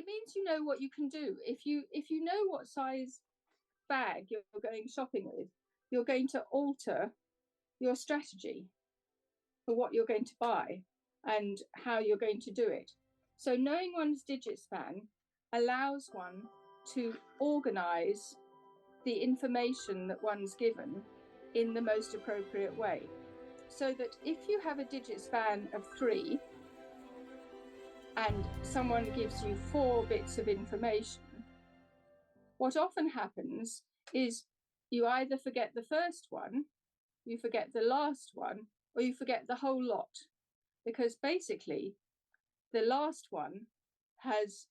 it means you know what you can do. If you know what size bag you're going shopping with, you're going to alter your strategy for what you're going to buy and how you're going to do it. So knowing one's digit span allows one to organize the information that one's given in the most appropriate way. So that if you have a digit span of 3 and someone gives you 4 bits of information, what often happens is you either forget the first one, you forget the last one, or you forget the whole lot. Because basically, the last one has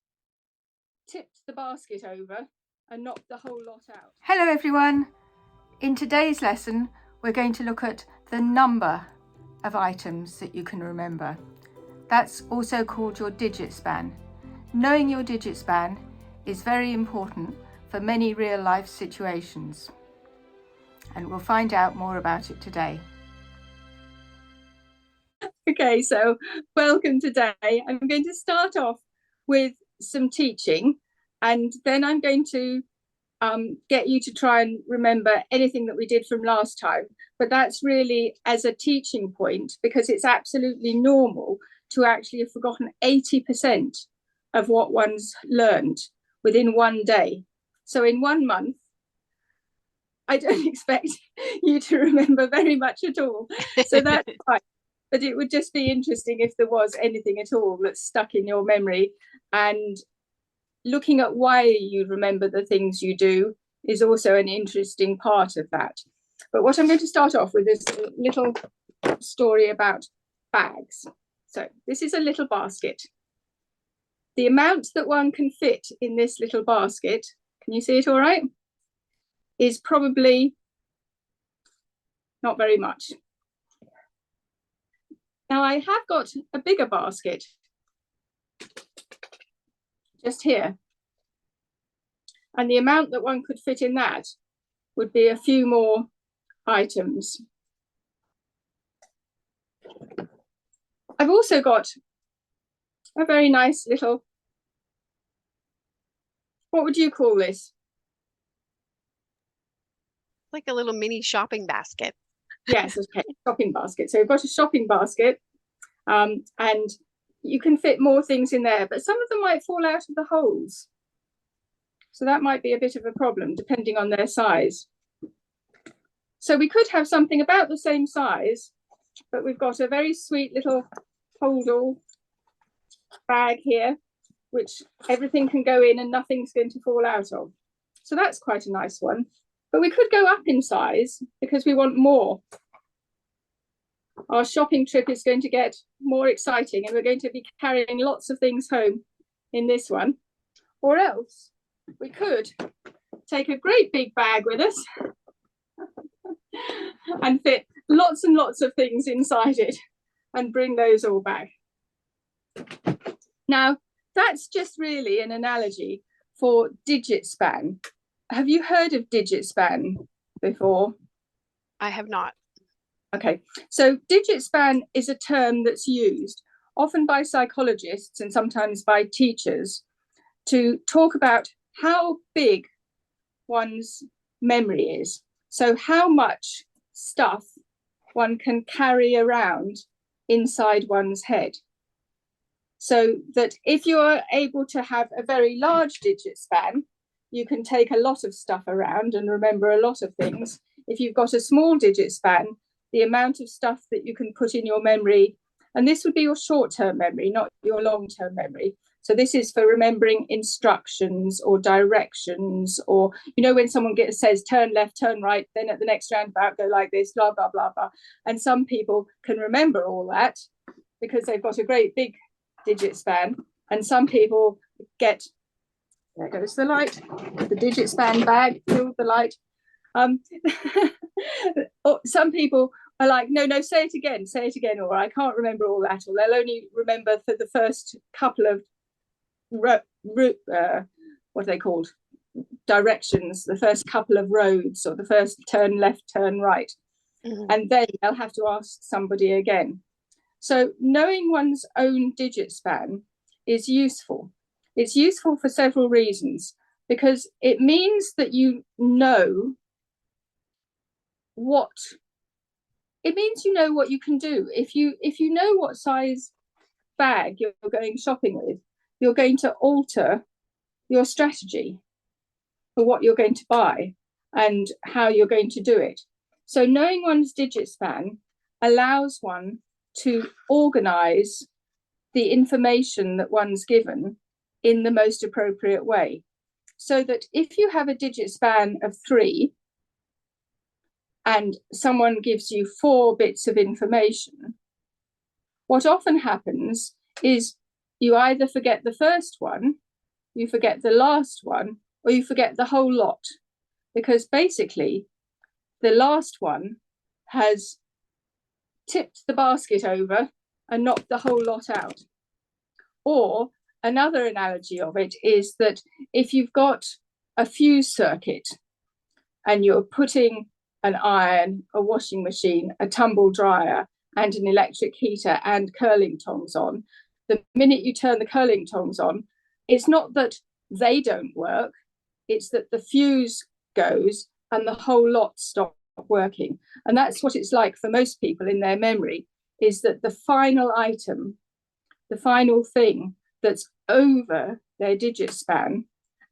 tipped the basket over and knocked the whole lot out. Hello everyone. In today's lesson, we're going to look at the number of items that you can remember. That's also called your digit span. Knowing your digit span is very important for many real life situations. And we'll find out more about it today. Okay, so welcome today. I'm going to start off with some teaching, and then I'm going to get you to try and remember anything that we did from last time. But that's really as a teaching point, because it's absolutely normal to actually have forgotten 80% of what one's learned within one day. So in 1 month, I don't expect you to remember very much at all. So that's fine. But it would just be interesting if there was anything at all that's stuck in your memory. And looking at why you remember the things you do is also an interesting part of that. But what I'm going to start off with is a little story about bags. So this is a little basket. The amount that one can fit in this little basket, can you see it all right, is probably not very much. Now I have got a bigger basket just here. And the amount that one could fit in that would be a few more items. I've also got a very nice little, what would you call this? Like a little mini shopping basket. Yes, okay, shopping basket. So we've got a shopping basket, and you can fit more things in there, but some of them might fall out of the holes. So that might be a bit of a problem depending on their size. So we could have something about the same size, but we've got a very sweet little hold-all bag here, which everything can go in and nothing's going to fall out of. So that's quite a nice one. But we could go up in size because we want more. Our shopping trip is going to get more exciting and we're going to be carrying lots of things home in this one. Or else we could take a great big bag with us and fit lots and lots of things inside it and bring those all back. Now, that's just really an analogy for digit span. Have you heard of digit span before? I have not. Okay, so digit span is a term that's used often by psychologists and sometimes by teachers to talk about how big one's memory is. So how much stuff one can carry around inside one's head. So that if you're able to have a very large digit span, you can take a lot of stuff around and remember a lot of things. If you've got a small digit span, the amount of stuff that you can put in your memory, and this would be your short-term memory, not your long-term memory. So this is for remembering instructions or directions, or, you know, when someone says turn left, turn right, then at the next roundabout, go like this, blah, blah, blah, blah. And some people can remember all that because they've got a great big digit span. And some people get, there goes the light, the digit span bag, filled the light. Some people are like, no, say it again, or I can't remember all that, or they'll only remember for the first couple of what are they called, directions, the first couple of roads, or the first turn left, turn right. And then they'll have to ask somebody again. So knowing one's own digit span is useful. It's useful for several reasons, because it means that you know what you can do. If you know what size bag you're going shopping with, you're going to alter your strategy for what you're going to buy and how you're going to do it. So knowing one's digit span allows one to organize the information that one's given in the most appropriate way. So that if you have a digit span of 3 and someone gives you 4 bits of information, what often happens is you either forget the first one, you forget the last one, or you forget the whole lot. Because basically, the last one has tipped the basket over and knocked the whole lot out. Or another analogy of it is that if you've got a fuse circuit and you're putting an iron, a washing machine, a tumble dryer, and an electric heater and curling tongs on, the minute you turn the curling tongs on, it's not that they don't work, it's that the fuse goes and the whole lot stops working. And that's what it's like for most people in their memory, is that the final item, the final thing that's over their digit span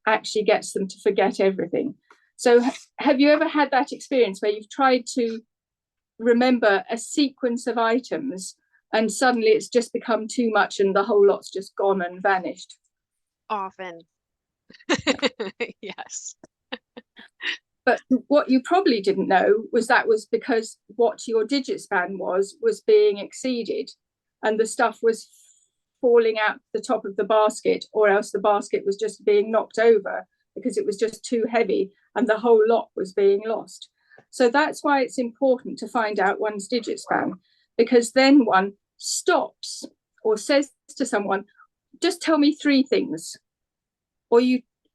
actually gets them to forget everything. So have you ever had that experience where you've tried to remember a sequence of items and suddenly it's just become too much and the whole lot's just gone and vanished? Often. Yes. But what you probably didn't know was that was because what your digit span was being exceeded, and the stuff was falling out the top of the basket, or else the basket was just being knocked over because it was just too heavy and the whole lot was being lost. So that's why it's important to find out one's digit span, because then one stops or says to someone, just tell me 3 things. Or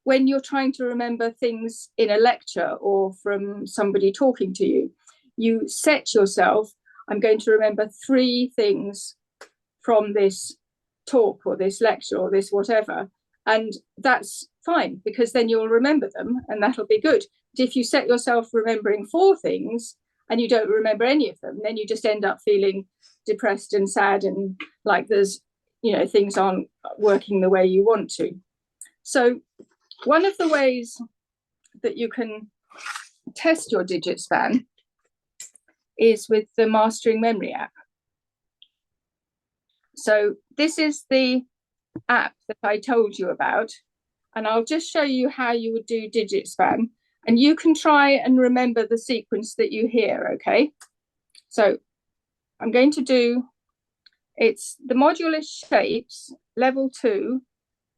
when you're trying to remember things in a lecture or from somebody talking to you, you set yourself, I'm going to remember 3 things from this talk or this lecture or this whatever. And that's fine, because then you'll remember them and that'll be good. But if you set yourself remembering 4 things and you don't remember any of them, then you just end up feeling depressed and sad and like there's, things aren't working the way you want to. So one of the ways that you can test your digit span is with the Mastering Memory app. So this is the app that I told you about, and I'll just show you how you would do digit span, and you can try and remember the sequence that you hear, okay? So I'm going to do, it's the module is shapes, level 2,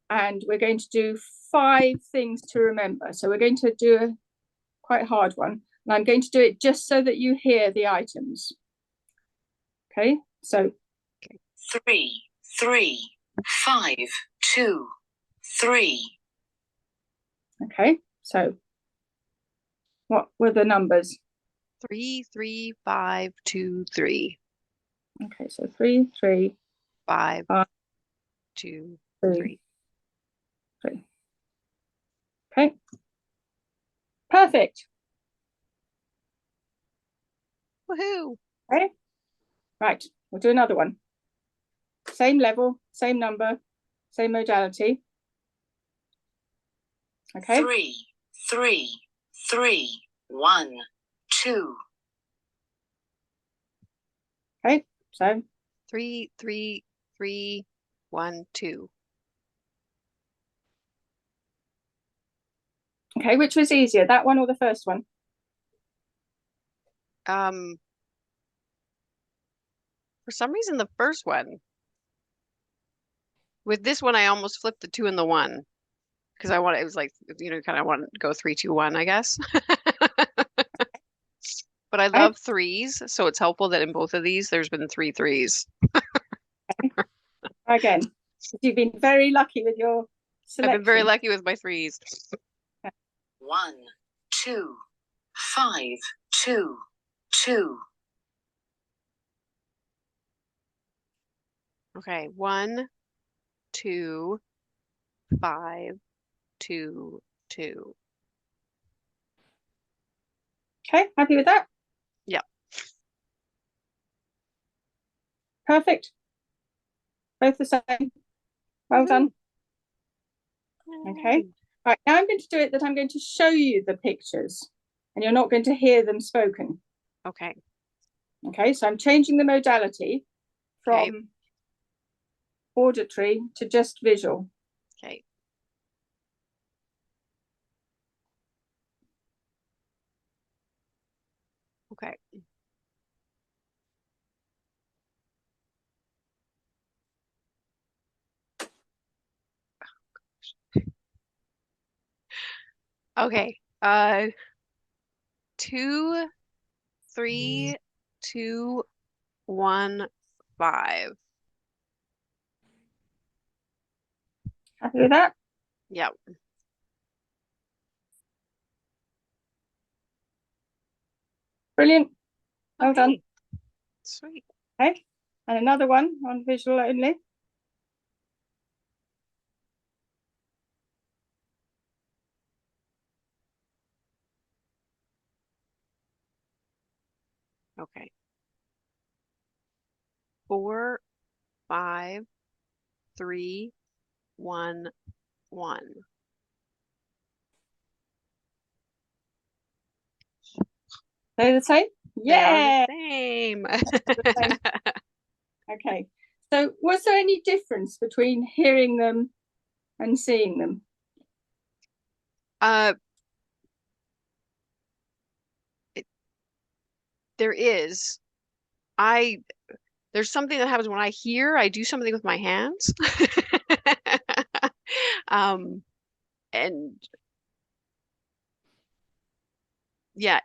and we're going to do 5 things to remember. So we're going to do a quite hard one, and I'm going to do it just so that you hear the items. Okay, so 3, 3, 5, 2, 3. Okay, so what were the numbers? 3, 3, 5, 2, 3. Okay, so 3, 3, 5, 5, 2, 3, 3. 3. Okay, perfect. Woohoo! Okay, right, we'll do another one. Same level, same number, same modality. Okay. 3, 3, 3, 1, 2. Okay, so 3, 3, 3, 1, 2. okay, which was easier, that one or the first one? For some reason, the first one. With this one, I almost flipped the 2 and the 1 because it was like, kind of want to go 3, 2, 1, I guess. But I love 3s, so it's helpful that in both of these, there's been 3 3s. Again, you've been very lucky with your selection. I've been very lucky with my 3s. 1, 2, 5, 2, 2. Okay, 1, 2, 5, 2, 2. Okay, happy with that? Yep. Perfect. Both the same. Well done. Okay. All right, now I'm going to do it that I'm going to show you the pictures and you're not going to hear them spoken. Okay. Okay, so I'm changing the modality Okay. from auditory to just visual. Okay. Okay. Okay. 2, 3, 2, 1, 5. Happy with that? Yep. Brilliant. Well done. Okay. Sweet. Okay, and another one on visual only. Okay. 4, 5, 3, 1, 1. They're the same? They are Yeah. the same. The same. Okay. So was there any difference between hearing them and seeing them? There is. There's something that happens when I hear, I do something with my hands. And yeah,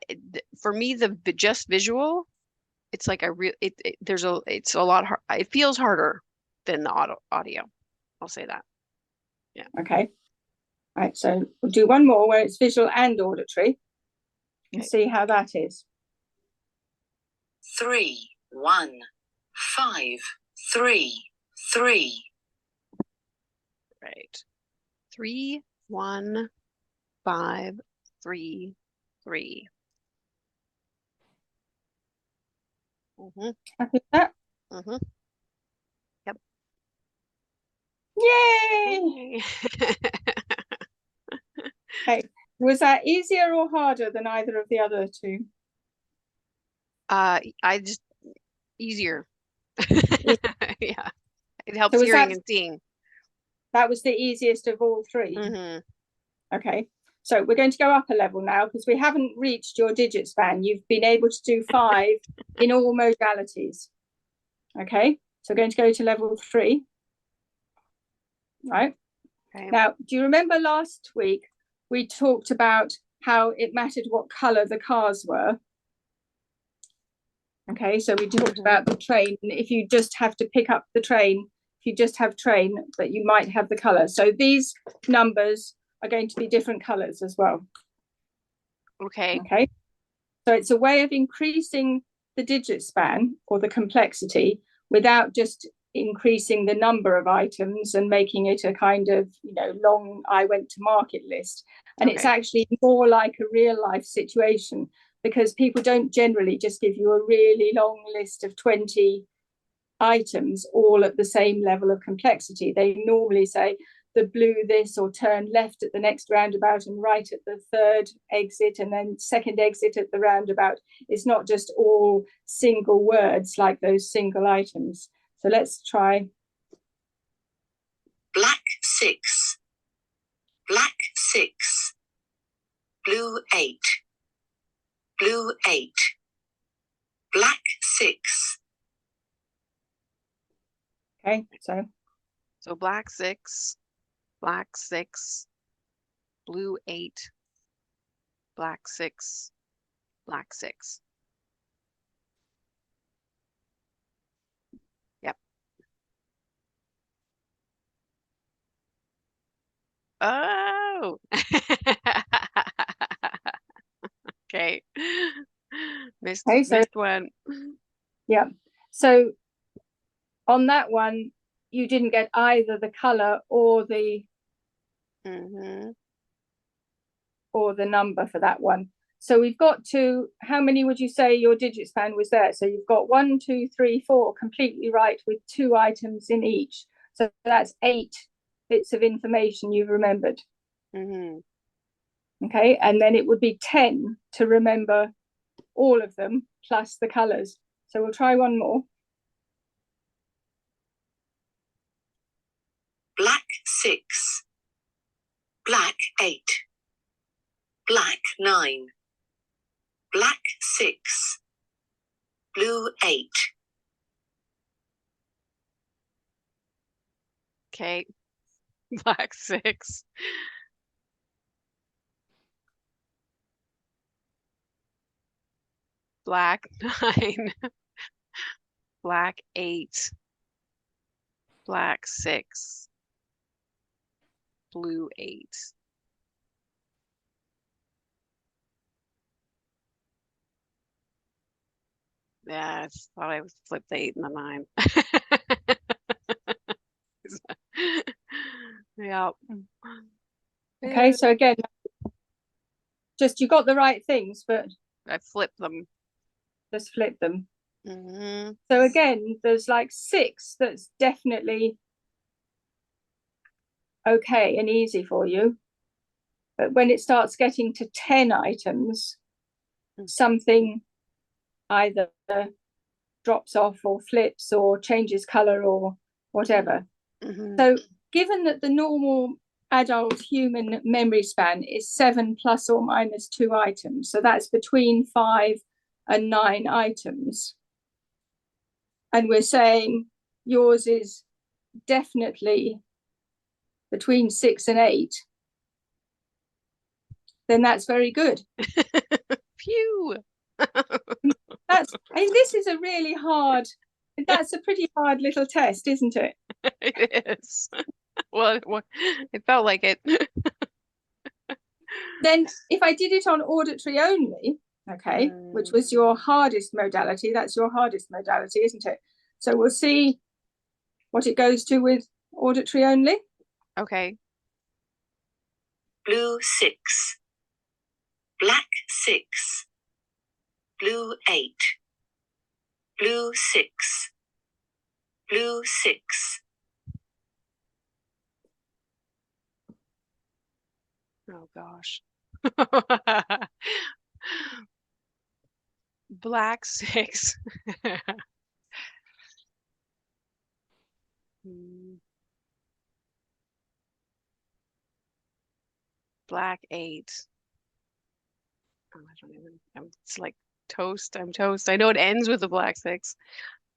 for me, just visual, it's like it's a lot hard. It feels harder than the audio. I'll say that. Yeah. Okay. All right, so we'll do one more where it's visual and auditory and Okay. see how that is. 3, 1, 5, 3, 3. Right. 3, 1, 5, 3, 3. Mm-hmm. Happy with that? Mm-hmm. Yep. Yay! Okay. Was that easier or harder than either of the other two? I just easier. Yeah. It helps So was hearing that and seeing. that was the easiest of all three? Mm-hmm. Okay. So we're going to go up a level now because we haven't reached your digit span. You've been able to do 5 in all modalities. Okay. So we're going to go to level 3. Right. Okay. Now, do you remember last week we talked about how it mattered what color the cars were? Okay, so we talked about the train. If you just have to pick up the train, if you just have train, but you might have the color. So these numbers are going to be different colors as well. Okay. Okay, so it's a way of increasing the digit span or the complexity without just increasing the number of items and making it a kind of, long I went to market list. And it's actually more like a real life situation, because people don't generally just give you a really long list of 20 items all at the same level of complexity. They normally say the blue this, or turn left at the next roundabout and right at the third exit, and then second exit at the roundabout. It's not just all single words like those single items. So let's try. Black 6. Black 6. Blue 8. Blue 8. Black 6. Okay, so black 6, black 6, blue 8, black 6, black 6. Yep. Oh. Okay. Missed one. Yeah. So on that one, you didn't get either the color or the Mm-hmm. or the number for that one. So we've got to, how many would you say your digit span was there? So you've got 1, 2, 3, 4 completely right with 2 items in each. So that's 8 bits of information you've remembered. Mm-hmm. Okay, and then it would be 10 to remember all of them plus the colors. So we'll try one more. Black 6, black 8, black 9, black 6, blue 8. Okay. Black 6. Black 9. Black 8. Black 6. Blue 8. Yeah, I thought I would flip the 8 and the 9. Yeah. Okay, so again, just you got the right things, but I flipped them. just flip them. Mm-hmm. So again, there's like 6 that's definitely okay and easy for you. But when it starts getting to 10 items, something either drops off or flips or changes color or whatever. Mm-hmm. So given that the normal adult human memory span is 7 plus or minus 2 items, so that's between 5 and 9 items, and we're saying yours is definitely between 6 and 8, then that's very good. Phew. That's, I mean, this is a really hard, that's a pretty hard little test, isn't it? It is. Well, it felt like it. Then if I did it on auditory only, okay, which was your hardest modality, that's your hardest modality, isn't it? So we'll see what it goes to with auditory only. Okay. Blue 6, black 6, blue 8, blue 6, blue 6. Oh gosh. Black 6. Black 8. Oh, I don't even. It's like toast. I'm toast. I know it ends with a black 6.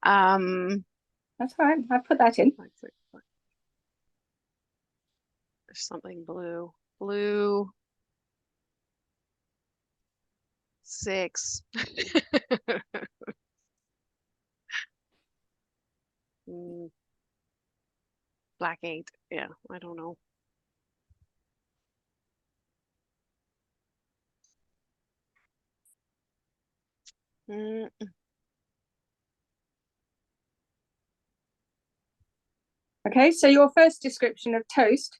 That's right. I put that in. Black 6. There's something blue. Blue 6. Black 8. Yeah, I don't know. Okay, so your first description of toast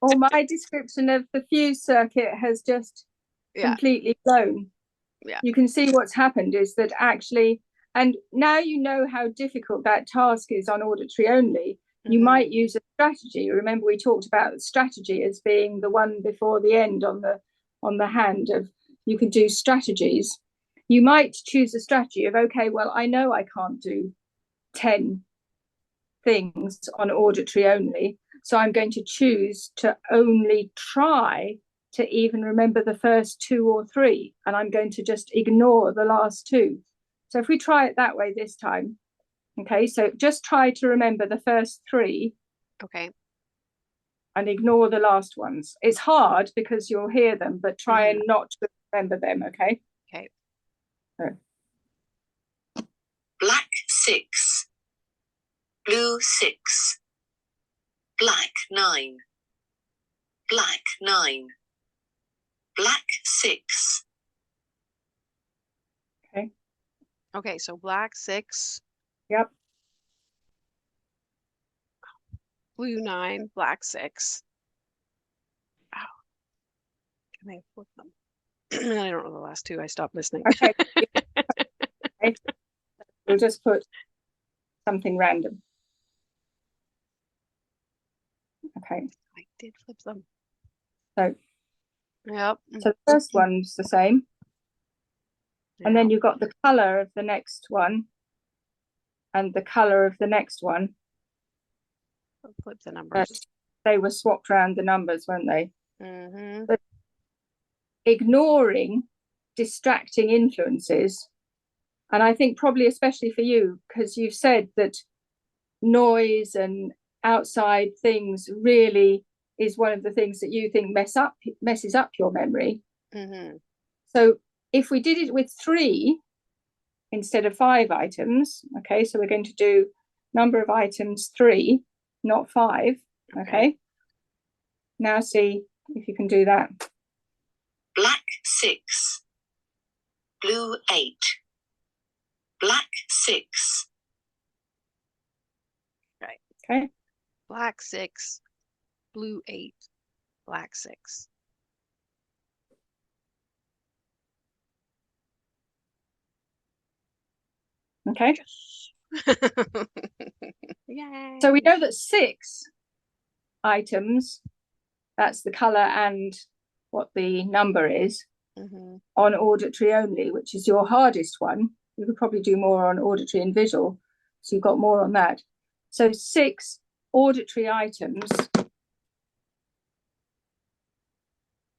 or my description of the fuse circuit has just completely blown. Yeah. You can see what's happened is that actually, and now you know how difficult that task is on auditory only. You might use a strategy. Remember, we talked about strategy as being the one before the end on the hand of you could do strategies. You might choose a strategy of, okay, well, I know I can't do 10 things on auditory only, so I'm going to choose to only try to even remember the first 2 or 3, and I'm going to just ignore the last 2. So if we try it that way this time, okay, so just try to remember the first 3. Okay. And ignore the last ones. It's hard because you'll hear them, but try and not to remember them, okay? Okay. Black 6, blue 6, black 9, black 9, black 6. Okay, so black 6. Yep. blue 9, black 6. Ow. Can I flip them? I don't know the last two. I stopped listening. Okay. Okay. We'll just put something random. Okay. I did flip them. So, Yep. so the first one's the same. And then you've got the color of the next one and the color of the next one. Flip the numbers. They were swapped around the numbers, weren't they? Mm-hmm. But ignoring distracting influences, and I think probably especially for you, because you've said that noise and outside things really is one of the things that you think messes up your memory. Mm-hmm. So if we did it with 3 instead of 5 items, okay, so we're going to do number of items 3, not 5, okay? Now see if you can do that. Black 6, blue 8, black 6. Right. Okay. Black 6, blue 8, black 6. Okay. Yay. So we know that 6 items, that's the color and what the number is, Mm-hmm. on auditory only, which is your hardest one. You could probably do more on auditory and visual, so you've got more on that. So 6 auditory items.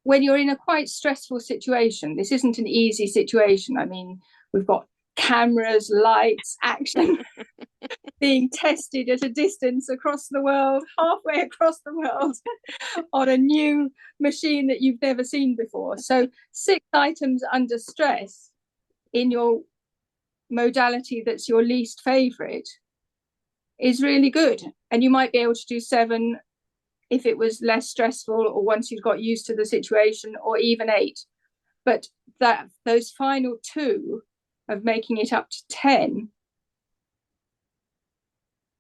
When you're in a quite stressful situation, this isn't an easy situation. I mean, we've got cameras, lights, action being tested at a distance across the world, halfway across the world, on a new machine that you've never seen before. So 6 items under stress in your modality that's your least favorite is really good. And you might be able to do 7 if it was less stressful, or once you've got used to the situation, or even 8. But that those final 2 of making it up to 10,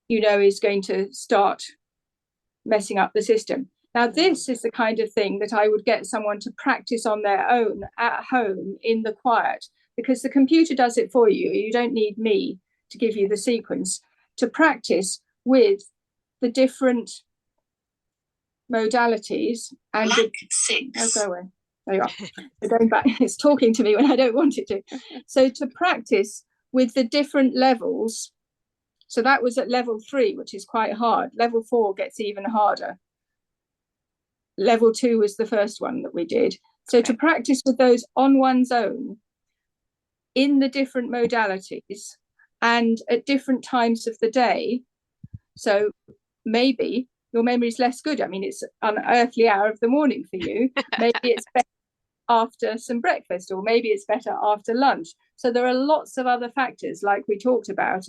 you know, is going to start messing up the system. Now, this is the kind of thing that I would get someone to practice on their own at home in the quiet, because the computer does it for you. You don't need me to give you the sequence. To practice with the different modalities and Black 6. oh, go away. There you are. So going back, it's talking to me when I don't want it to. So to practice with the different levels. So that was at level 3, which is quite hard. Level 4 gets even harder. Level 2 was the first one that we did. So to practice with those on one's own in the different modalities and at different times of the day. So maybe your memory is less good. I mean, it's an unearthly hour of the morning for you. Maybe it's better after some breakfast, or maybe it's better after lunch. So there are lots of other factors, like we talked about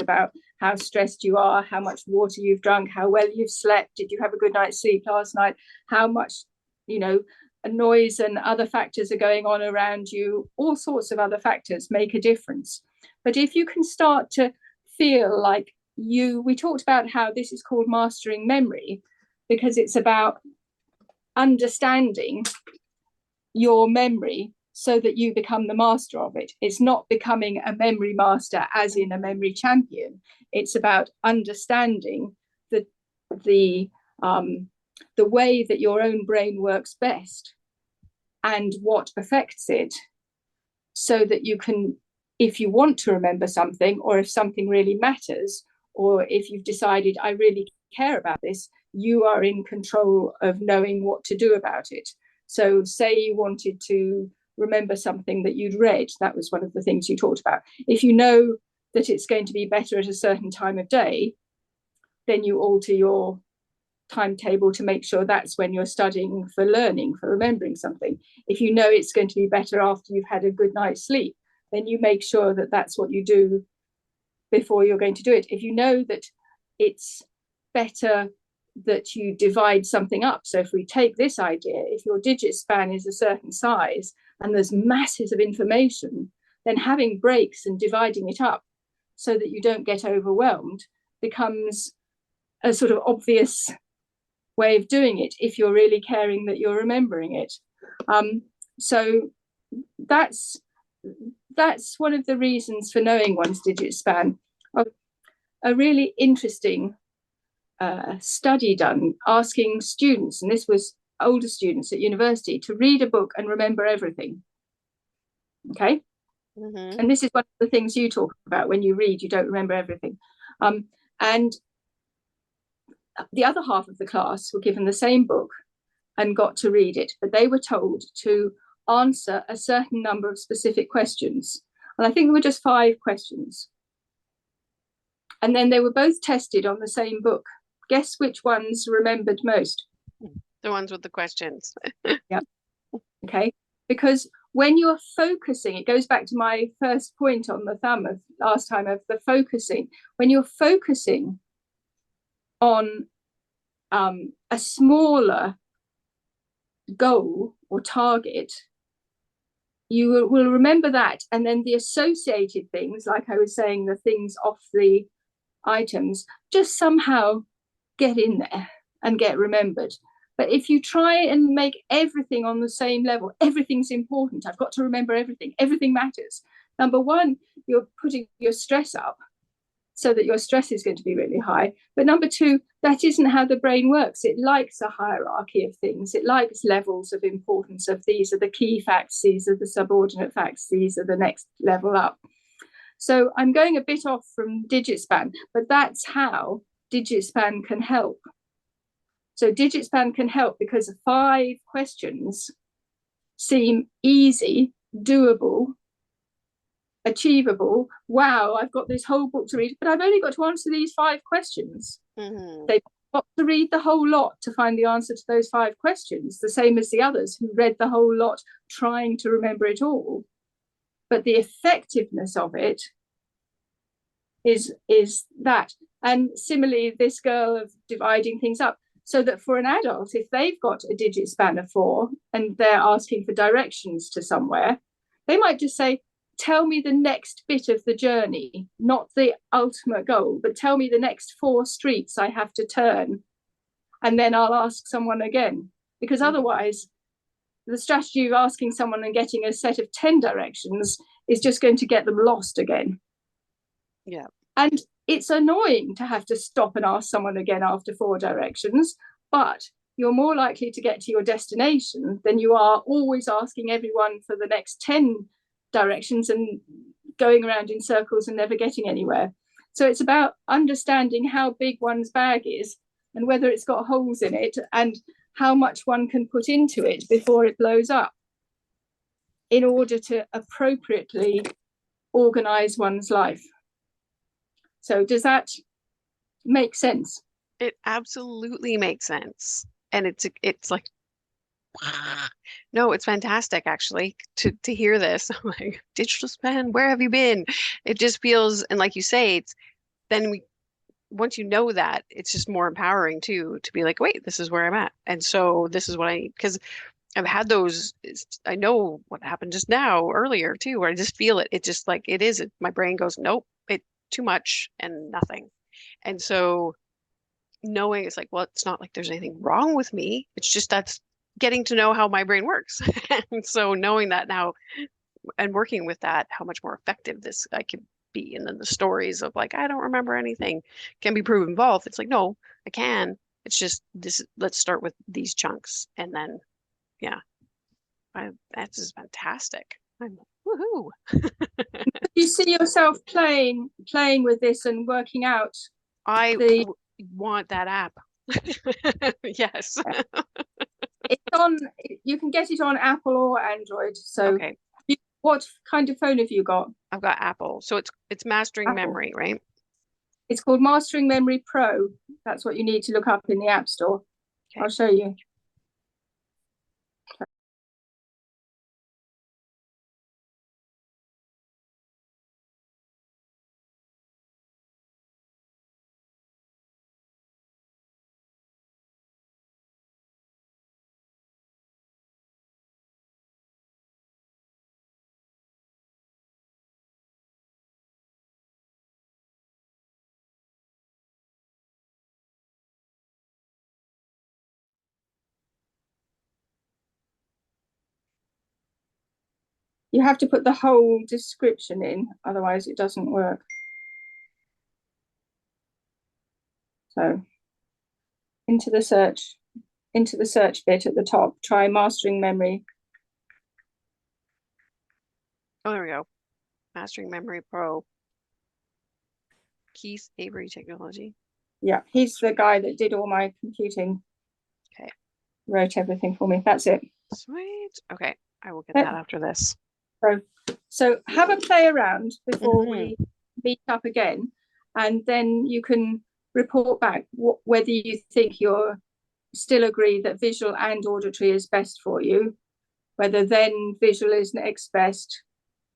how stressed you are, how much water you've drunk, how well you've slept, did you have a good night's sleep last night, how much, you know, noise and other factors are going on around you. All sorts of other factors make a difference. But if you can start to feel like we talked about how this is called mastering memory, because it's about understanding your memory so that you become the master of it. It's not becoming a memory master as in a memory champion. It's about understanding the way that your own brain works best and what affects it, so that you can, if you want to remember something, or if something really matters, or if you've decided I really care about this, you are in control of knowing what to do about it. So say you wanted to remember something that you'd read, that was one of the things you talked about. If you know that it's going to be better at a certain time of day, then you alter your timetable to make sure that's when you're studying for learning, for remembering something. If you know it's going to be better after you've had a good night's sleep, then you make sure that that's what you do before you're going to do it. If you know that it's better that you divide something up. So if we take this idea, if your digit span is a certain size and there's masses of information, then having breaks and dividing it up so that you don't get overwhelmed becomes a sort of obvious way of doing it if you're really caring that you're remembering it. So that's one of the reasons for knowing one's digit span. A really interesting study done asking students, and this was older students at university, to read a book and remember everything. Okay. Mm-hmm. And this is one of the things you talk about: when you read, you don't remember everything. And the other half of the class were given the same book and got to read it, but they were told to answer a certain number of specific questions. And I think there were just 5 questions. And then they were both tested on the same book. Guess which ones remembered most? The ones with the questions. Yeah. Okay. Because when you're focusing, it goes back to my first point on the thumb of last time, of the focusing. When you're focusing on a smaller goal or target, you will remember that, and then the associated things, like I was saying, the things off the items, just somehow get in there and get remembered. But if you try and make everything on the same level, everything's important, I've got to remember everything matters. Number one, you're putting your stress up so that your stress is going to be really high. But number two, that isn't how the brain works. It likes a hierarchy of things. It likes levels of importance of these are the key facts, these are the subordinate facts, these are the next level up. So I'm going a bit off from digit span, but that's how digit span can help. So digit span can help because 5 questions seem easy, doable, achievable. Wow, I've got this whole book to read, but I've only got to answer these 5 questions. Mm-hmm. They've got to read the whole lot to find the answer to those 5 questions, the same as the others who read the whole lot trying to remember it all. But the effectiveness of it is that. And similarly, this girl of dividing things up, so that for an adult, if they've got a digit span of 4 and they're asking for directions to somewhere, they might just say, tell me the next bit of the journey, not the ultimate goal, but tell me the next 4 streets I have to turn, and then I'll ask someone again. Because otherwise, the strategy of asking someone and getting a set of 10 directions is just going to get them lost again. Yeah. And it's annoying to have to stop and ask someone again after 4 directions, but you're more likely to get to your destination than you are always asking everyone for the next 10 directions and going around in circles and never getting anywhere. So it's about understanding how big one's bag is and whether it's got holes in it and how much one can put into it before it blows up, in order to appropriately organize one's life. So does that make sense? It absolutely makes sense. And it's like, no, it's fantastic actually to hear this. I'm like, digital span, where have you been? It just feels, and like you say, it's then once you know that, it's just more empowering too, to be like, wait, this is where I'm at. And so this is what I need. Because I've had those, I know what happened just now earlier too, where I just feel it. It just like my brain goes, nope, it's too much and nothing. And so knowing it's like, well, it's not like there's anything wrong with me. It's just that's getting to know how my brain works. And so knowing that now and working with that, how much more effective this I could be. And then the stories of like, I don't remember anything can be proven false. It's like, no, I can. It's just this, let's start with these chunks. And then, yeah, that's just fantastic. I'm like, woohoo. You see yourself playing with this and working out the want that app. Yes. It's on, you can get it on Apple or Android. So okay. What kind of phone have you got? I've got Apple. So it's Mastering Apple. Memory, right? It's called Mastering Memory Pro. That's what you need to look up in the App Store. Okay. I'll show you. You have to put the whole description in, otherwise it doesn't work. So into the search bit at the top, try Mastering Memory. Oh, there we go. Mastering Memory Pro. Keith Avery Technology. Yeah, he's the guy that did all my computing. Okay. Wrote everything for me. That's it. Sweet. Okay, I will get that after this. So have a play around before we meet up again, and then you can report back whether you think you're still agree that visual and auditory is best for you, whether then visual is next best.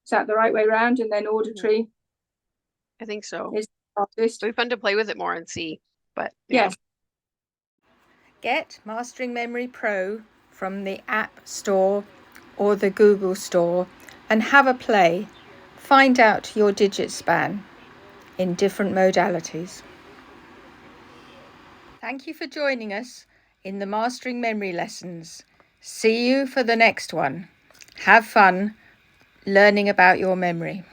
Is that the right way around? And then auditory I think so. is hardest. It'll be fun to play with it more and see. But yeah. Yes. Get Mastering Memory Pro from the App Store or the Google Store and have a play. Find out your digit span in different modalities. Thank you for joining us in the Mastering Memory lessons. See you for the next one. Have fun learning about your memory.